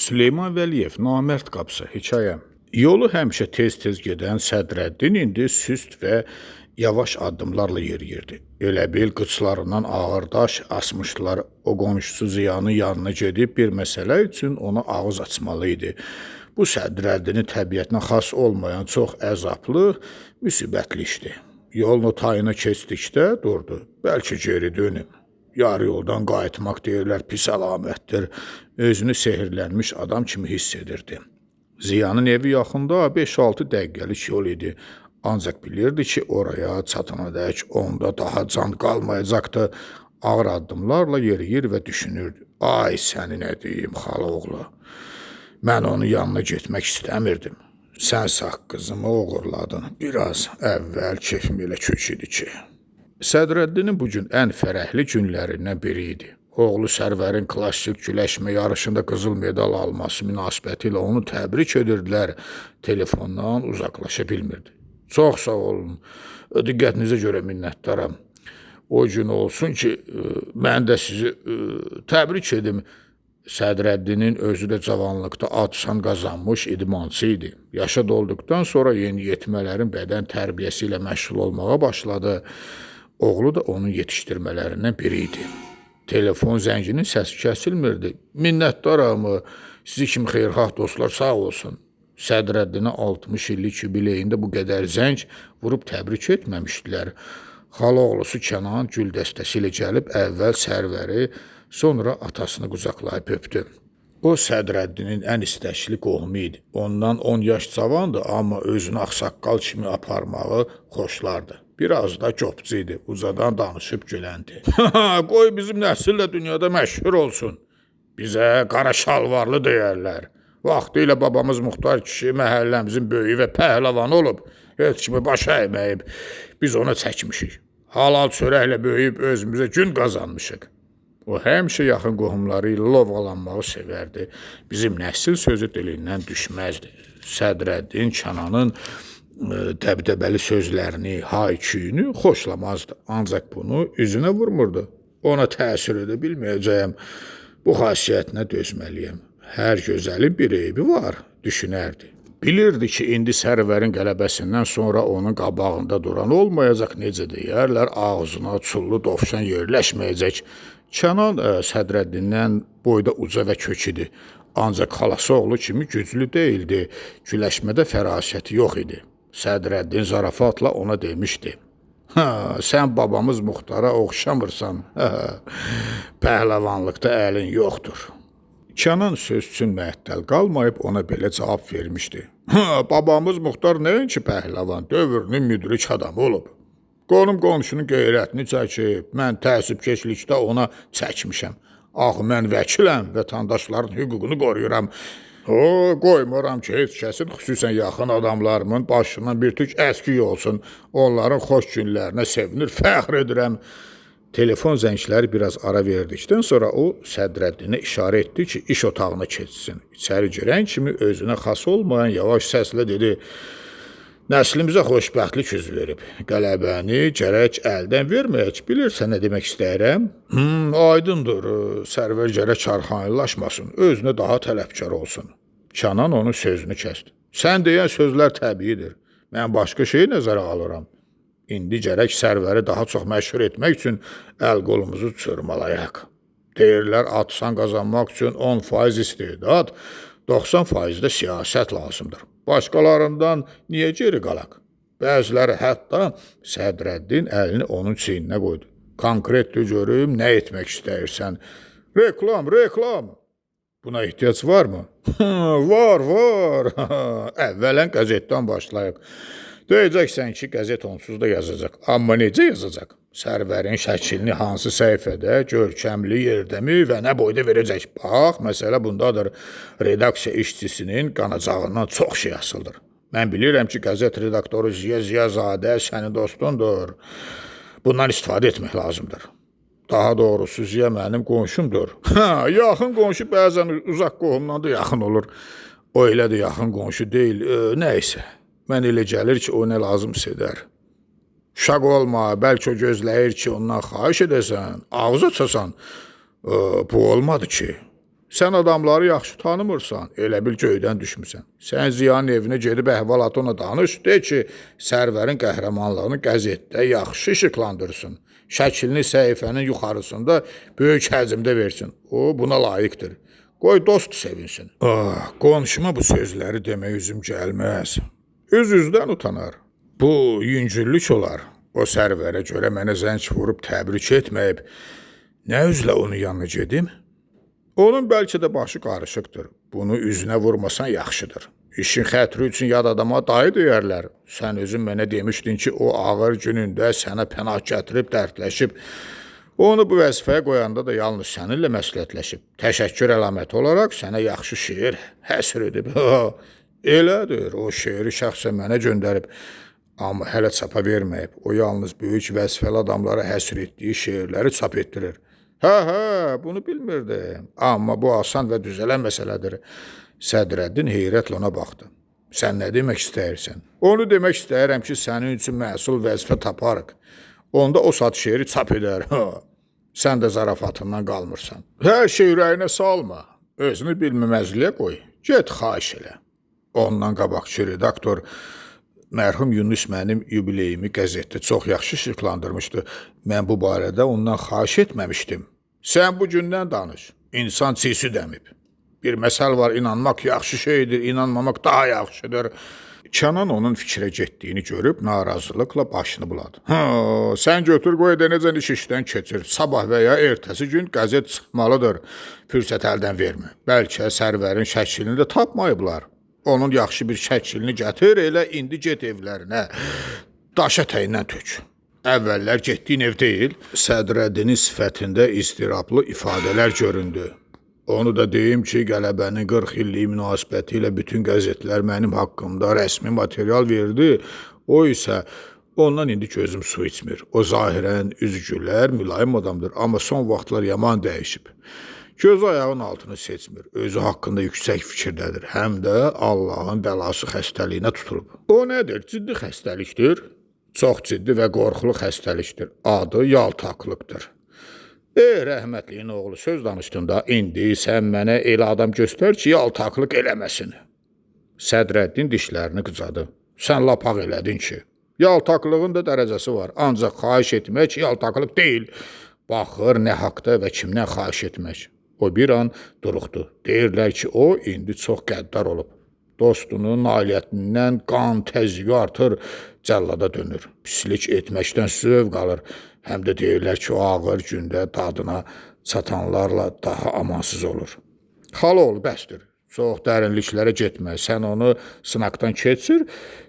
Süleyman Vəliyev Namərd qapısı hekayə. Yolu həmişə tez-tez gedən Sədrəddin indi süst və yavaş addımlarla yeriyirdi. Elə bil qıçlarından ağır daş asmışdılar. O qonşusu Ziyanın yanına gedib bir məsələ üçün ona ağız açmalı idi. Bu Sədrəddinin təbiətinə xas olmayan çox əzablı, müsibətli işdi. Yolun o tayına keçdikdə durdu. Bəlkə geri dönüm. Yarı yoldan qayıtmaq deyirlər pis əlamətdir. Özünü sehirlənmiş adam kimi hiss edirdi. Ziyanın evi yaxında 5-6 dəqiqəlik yol idi. Ancaq bilirdi ki, oraya çatanadək onda daha can qalmayacaqdı. Ağır addımlarla yeriyir və düşünürdü. Ay səni nə deyim xaloğlu. Mən onun yanına getmək istəmirdim. Sən sağ qızımı oğurladın. Biraz əvvəl kefim elə kök idi ki. Sədrəddinin bugün ən fərəhli günlərindən biri idi. Oğlu Sərvərin klassik güləşmə yarışında qızıl medal alması münasibəti ilə onu təbrik edirdilər. Telefondan uzaqlaşa bilmirdi. Çox sağ olun, diqqətinizə görə minnətdaram. O gün olsun ki, mən də sizi təbrik edim. Sədrəddinin özü də cavanlıqda ad-san qazanmış idmançı idi. Yaşa dolduqdan sonra yeniyetmələrin bədən tərbiyəsi ilə məşğul olmağa başladı. Oğlu da onun yetişdirmələrindən biri idi. Telefon zənginin səsi kəsilmirdi. Minnətdaram, sizi kimi xeyirxah dostlar sağ olsun. Sədrəddinə 60 illik yubileyində bu qədər zəng vurub təbrik etməmişdilər. Xalaoğlusu Kənan gül dəstəsi ilə gəlib əvvəl Sərvəri, sonra atasını qucaqlayıb öpdü. O Sədrəddinin ən istəkli qohumu idi. Ondan 10 yaş cavandı, amma özünü ağsaqqal kimi aparmağı xoşlardı. Biraz da copcu idi, ucadan danışıb güləndi. Qoy bizim nəsillə dünyada məşhur olsun. Bizə qara şalvarlı deyərlər. Vaxtilə babamız Muxtar kişi məhəlləmizin böyüyü və pəhləvanı olub. Heç kimi baş əyməyib. Biz ona çəkmişik. Halal çörəklə böyüyüb özümüzə gün qazanmışıq. O həmişə yaxın qohumları ilə lovğalanmağı sevərdi. Bizim nəsil sözü dilindən düşməzdi. Sədrəddin Kənanın dəbdəbəli sözlərini, hayküyünü xoşlamazdı. Ancaq bunu üzünə vurmurdu. Ona təsir edə bilməyəcəyəm. Bu xasiyyətinə dözməliyəm. Hər gözəlin bir eybi var, düşünərdi. Bilirdi ki, indi Sərvərin qələbəsindən sonra onun qabağında duran olmayacaq, necə deyərlər, ağzına çullu dovşan yerləşməyəcək. Kənan Sədrəddindən boyda uca və kök idi. Ancaq xalası oğlu kimi güclü deyildi. Güləşmədə fərasəti yox idi. Sədrəddin zarafatla ona demişdi. Sən babamız Muxtara oxşamırsan. Pəhləvanlıqda əlin yoxdur. Kənan söz üçün məəttəl qalmayıb ona belə cavab vermişdi. Babamız Muxtar nəinki pəhləvan, dövrünün müdrik adamı olub. Qonum qonşunun qeyrətini çəkib, mən təəssübkeşlikdə ona çəkmişəm. Axı mən vəkiləm, vətəndaşların hüququnu qoruyuram. Qoymuram ki, heç kəsin, xüsusən yaxın adamlarımın başından bir tük əskik olsun. Onların xoş günlərinə sevinir, fəxr edirəm. Telefon zəngləri biraz ara verdikdən sonra o Sədrəddinə işarə etdi ki, iş otağına keçsin. İçəri girən kimi özünə xas olmayan yavaş səslə dedi. Nəslimizə xoşbəxtlik üz verib. Qələbəni gərək əldən verməyək. Bilirsən nə demək istəyirəm? Aydındır. Sərvər gərək arxayınlaşmasın. Özünə daha tələbkar olsun. Kənan onun sözünü kəsdi. Sən deyən sözlər təbiidir. Mən başqa şeyi nəzərə alıram. İndi gərək Sərvəri daha çox məşhur etmək üçün əl-qolumuzu çırmalayaq. Deyirlər, atsan qazanmaq üçün 10% istedad, 90% də siyasət lazımdır. Başqalarından niyə geri qalaq? Bəziləri hətta Sədrəddin əlini onun çiyninə qoydu. Konkretdir görüm, nə etmək istəyirsən? Reklam. Buna ehtiyac varmı? Var. Əvvələn qəzetdən başlayaq. Deyəcəksən ki, qəzet onsuz da yazacaq. Amma necə yazacaq? Sərvərin şəklini hansı səhifədə, görkəmli yerdəmi və nə boyda verəcək? Bax, məsələ bundadır. Redaksiya işçisinin qanacağından çox şey asıldır. Mən bilirəm ki, qəzet redaktoru Ziyazadə sənin dostundur. Bundan istifadə etmək lazımdır. Daha doğrusu Ziya mənim qonşumdur. Yaxın qonşu bəzən uzaq qohumdan da yaxın olur. O elə də yaxın qonşu deyil, nəysə. Mən elə gəlir ki, o nə lazımsa edər. Uşaq olma, bəlkə o gözləyir ki, ondan xahiş edəsən, ağız açasan. Bu olmadı ki. Sən adamları yaxşı tanımırsan, elə bil göydən düşmüsən. Sən Ziyanın evinə gedib əhvalatı ona danış, de ki, Sərvərin qəhrəmanlığını qəzetdə yaxşı işıqlandırsın. Şəklini səhifənin yuxarısında böyük həcmdə versin. O, buna layiqdir. Qoy dost sevinsin. Qonşuma bu sözləri demək üzüm gəlməz. Üz-üzdən utanar. Bu yüngüllük olar. O Sərvərə görə mənə zəng vurub təbrik etməyib. Nə üzlə onun yanına gedim? Onun bəlkə də başı qarışıqdır. Bunu üzünə vurmasan yaxşıdır. İşin xətri üçün yad adama dayı deyərlər. Sən özün mənə demişdin ki, o ağır günündə sənə pənah gətirib, dərdləşib. Onu bu vəzifəyə qoyanda da yalnız səninlə məsləhətləşib. Təşəkkür əlaməti olaraq sənə yaxşı şeir həsr edib. Elədir, o şeiri şəxsən mənə göndərib. Amma hələ çapa verməyib. O yalnız böyük vəzifəli adamlara həsr etdiyi şeirləri çap etdirir. Hə, bunu bilmirdim. Amma bu asan və düzələn məsələdir. Sədrəddin heyrətlə ona baxdı. Sən nə demək istəyirsən? Onu demək istəyirəm ki, sənin üçün məsul vəzifə taparıq. Onda o saat şeiri çap edər. Sən də zarafatından qalmırsan. Hər şey ürəyinə salma. Özünü bilməməzliyə qoy. Get xahiş elə. Ondan qabaqçı redaktor mərhum Yunus mənim yubileyimi qəzetdə çox yaxşı işıqlandırmışdı. Mən bu barədə ondan xahiş etməmişdim. Sən bu gündən danış. İnsan çisi dəmib. Bir məsəl var, inanmaq yaxşı şeydir, inanmamaq daha yaxşıdır. Kənan onun fikrə getdiyini görüb narazılıqla başını buladı. Sən götür qoy edənəcən iş işdən keçir. Sabah və ya ertəsi gün qəzet çıxmalıdır. Fürsət əldən vermə. Bəlkə Sərvərin şəklini də tapmayıblar. Onun yaxşı bir şəklini gətir, elə indi get evlərinə. Daş ətəyindən tök. Əvvəllər getdiyin ev deyil. Sədrəddinin sifətində istirablı ifadələr göründü. Onu da deyim ki, qələbənin 40 illiyi münasibəti ilə bütün qəzetlər mənim haqqımda rəsmi material verdi. O isə ondan indi gözüm su içmir. O zahirən üzgülər, mülayim adamdır, amma son vaxtlar yaman dəyişib. Göz ayağın altını seçmir, özü haqqında yüksək fikirdədir, həm də Allahın bəlası xəstəliyinə tutulub. O nədir? Ciddi xəstəlikdir. Çox ciddi və qorxulu xəstəlikdir. Adı yaltaqlıqdır. Rəhmətliyin oğlu, söz danışdın da, indi sən mənə elə adam göstər ki, yaltaqlıq eləməsin. Sədrəddin dişlərini qıcadı. Sən lapaq elədin ki. Yaltaqlığın da dərəcəsi var, ancaq xahiş etmək yaltaqlıq deyil. Baxır nə haqda və kimdən xahiş etmək. O bir an duruxdu. Deyirlər ki, o indi çox qəddar olub. Dostunun nailiyyətindən qan təzyiqi artır, cəllada dönür. Pislik etməkdən zövq alır. Həm də deyirlər ki, o ağır gündə dadına çatanlarla daha amansız olur. Xaloğlu bəsdir. Çox dərinliklərə getmə. Sən onu sınaqdan keçir,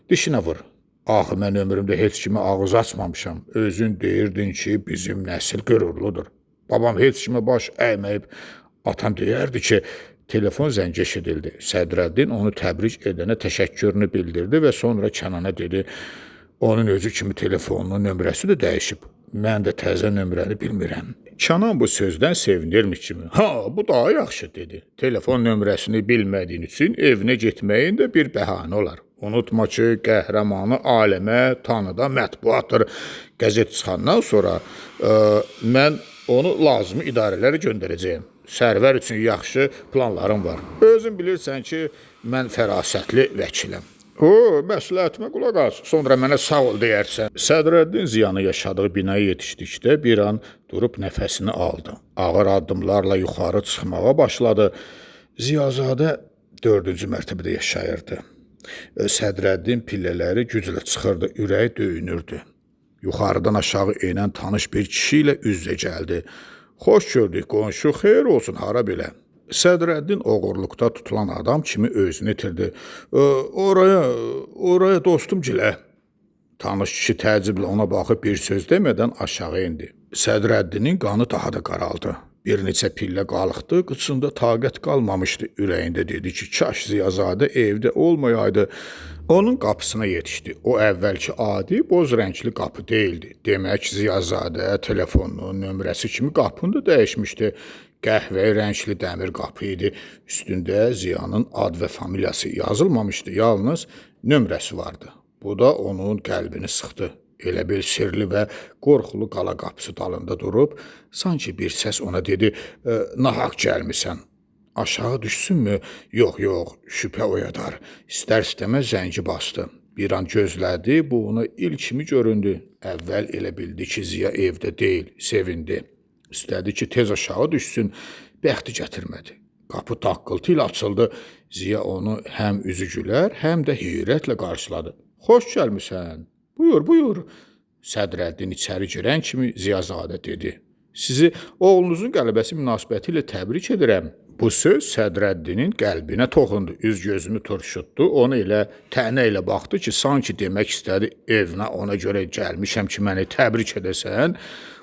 dişinə vur. Axı mən ömrümdə heç kimi ağız açmamışam. Özün deyirdin ki, bizim nəsil qürurludur. Babam heç kimi baş əyməyib. Atam deyərdi ki, telefon zəngi eşidildi. Sədrəddin onu təbrik edənə təşəkkürünü bildirdi və sonra Kənana dedi, onun özü kimi telefonunun nömrəsi də dəyişib. Mən də təzə nömrəni bilmirəm. Kənan bu sözdən sevinirmiş kimi. Bu daha yaxşı dedi. Telefon nömrəsini bilmədiyin üçün evinə getməyin də bir bəhanə olar. Unutma ki, qəhrəmanı aləmə, tanıda mətbuatdır. Qəzet çıxandan sonra mən onu lazımi idarələrə göndərəcəyim. Sərvər üçün yaxşı planlarım var. Özün bilirsən ki, mən fərasətli vəkiləm. Məsləhətimə qulaq as, sonra mənə sağ ol deyərsən. Sədrəddin Ziyanı yaşadığı binaya yetişdikdə bir an durub nəfəsini aldı. Ağır addımlarla yuxarı çıxmağa başladı. Ziyazadə 4-cü mərtəbədə yaşayırdı. Sədrəddin pillələri güclə çıxırdı, ürəyi döyünürdü. Yuxarıdan aşağı enən tanış bir kişi ilə üz-üzə gəldi. Xoş gördük qonşu, xeyir olsun, hara belə? Sədrəddin oğurluqda tutulan adam kimi özünü itirdi. Oraya dostum gilə. Tanış kişi təəccüblə ona baxıb bir söz demədən aşağı indi. Sədrəddinin qanı daha da qaraldı. Bir neçə pillə qalıqdı, qıçında taqət qalmamışdı. Ürəyində dedi ki, kaş Ziyazadə evdə olmayaydı. Onun qapısına yetişdi. O əvvəlki adi, boz rəngli qapı deyildi. Demək, Ziyazadə telefonunun nömrəsi kimi qapını da dəyişmişdi. Qəhvəyi rəngli dəmir qapı idi. Üstündə Ziyanın ad və familiyası yazılmamışdı. Yalnız nömrəsi vardı. Bu da onun qəlbini sıxdı. Elə bir sirli və qorxulu qala qapısı dalında durub, sanki bir səs ona dedi, nahaq gəlmisən. Aşağı düşsünmü? Yox, yox, şübhə oyadar. İstər-istəməz zəngi bastı. Bir an gözlədi, bu ona ilk kimi göründü. Əvvəl elə bildi ki, Ziya evdə deyil, sevindi. İstədi ki, tez aşağı düşsün, bəxti gətirmədi. Qapı taqqıltı ilə açıldı. Ziya onu həm üzü gülər, həm də heyrətlə qarşıladı. Xoş gəlmisən. Buyur, buyur. Sədrəddin içəri girən kimi Ziyazadə dedi. Sizi oğlunuzun qələbəsi münasibəti ilə təbrik edirəm. Bu söz Sədrəddinin qəlbinə toxundu. Üz gözünü turşutdu, onu elə tənə ilə baxdı ki, sanki demək istədi, evinə ona görə gəlmişəm ki, məni təbrik edəsən.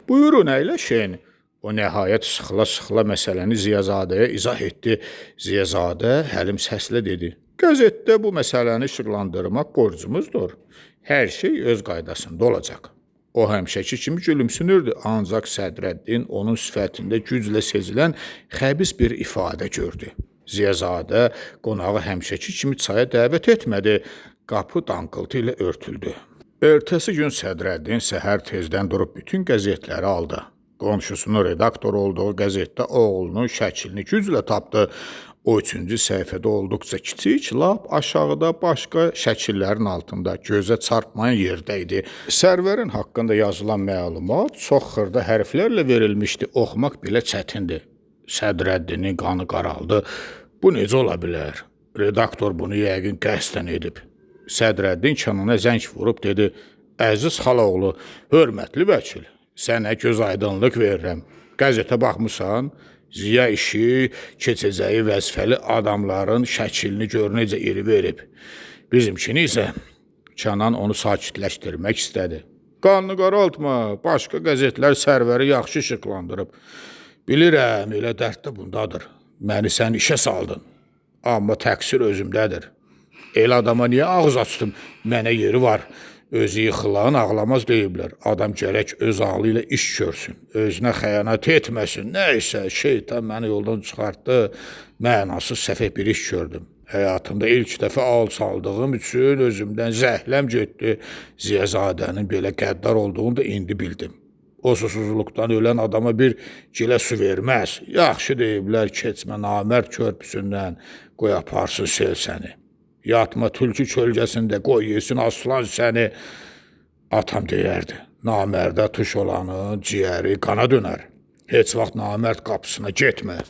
Buyurun, əyləşin. O nəhayət sıxıla-sıxıla məsələni Ziyazadəyə izah etdi. Ziyazadə həlim səslə dedi. Qəzetdə bu məsələni işıqlandırmaq borcumuzdur. Hər şey öz qaydasında olacaq. O həmişəki kimi gülümsünürdü, ancaq Sədrəddin onun sifətində güclə sezilən xəbis bir ifadə gördü. Ziyazadə qonağı həmişəki kimi çaya dəvət etmədi, qapı danqıltı ilə örtüldü. Ertəsi gün Sədrəddin səhər tezdən durub bütün qəzetləri aldı. Qonşusunun redaktor olduğu qəzetdə oğlunun şəklini güclə tapdı. O 3-cü səhifədə olduqca kiçik, lap aşağıda başqa şəkillərin altında gözə çarpmayan yerdə idi. Sərvərin haqqında yazılan məlumat çox xırda hərflərlə verilmişdi, oxumaq belə çətindir. Sədrəddinin qanı qaraldı. Bu necə ola bilər? Redaktor bunu yəqin qəsdən edib. Sədrəddin Kənana zəng vurub dedi, əziz xalaoğlu, hörmətli vəkil, sənə göz aydınlıq verirəm. Qəzetə baxmısan? Ziya işi keçəcəyi vəzifəli adamların şəklini gör necə iri verib. Bizimkini isə Kənan onu sakitləşdirmək istədi. Qanını qaraltma, başqa qəzetlər sərvəri yaxşı işıqlandırıb. Bilirəm, elə dərd də bundadır. Məni sən işə saldın. Amma təqsir özümdədir. El adama niyə ağız açdım? Mənə yeri var. Özü yıxılan ağlamaz deyiblər. Adam gərək öz ağlı ilə iş görsün. Özünə xəyanət etməsin. Nəysə, şeytan məni yoldan çıxartdı. Mənasız səfeh bir iş gördüm. Həyatımda ilk dəfə al saldığım üçün özümdən zəhləm getdi. Ziyazadənin belə qəddar olduğunu da indi bildim. O susuzluqdan ölən adama bir gilə su verməz. Yaxşı deyiblər, keçmə namərd körpüsündən, qoy aparsın sel səni. Yatma tülkü kölgəsində, qoy yesin aslan səni. Atam deyərdi, namərdə tuş olanın ciyəri qana dönər. Heç vaxt namərd qapısına getmə.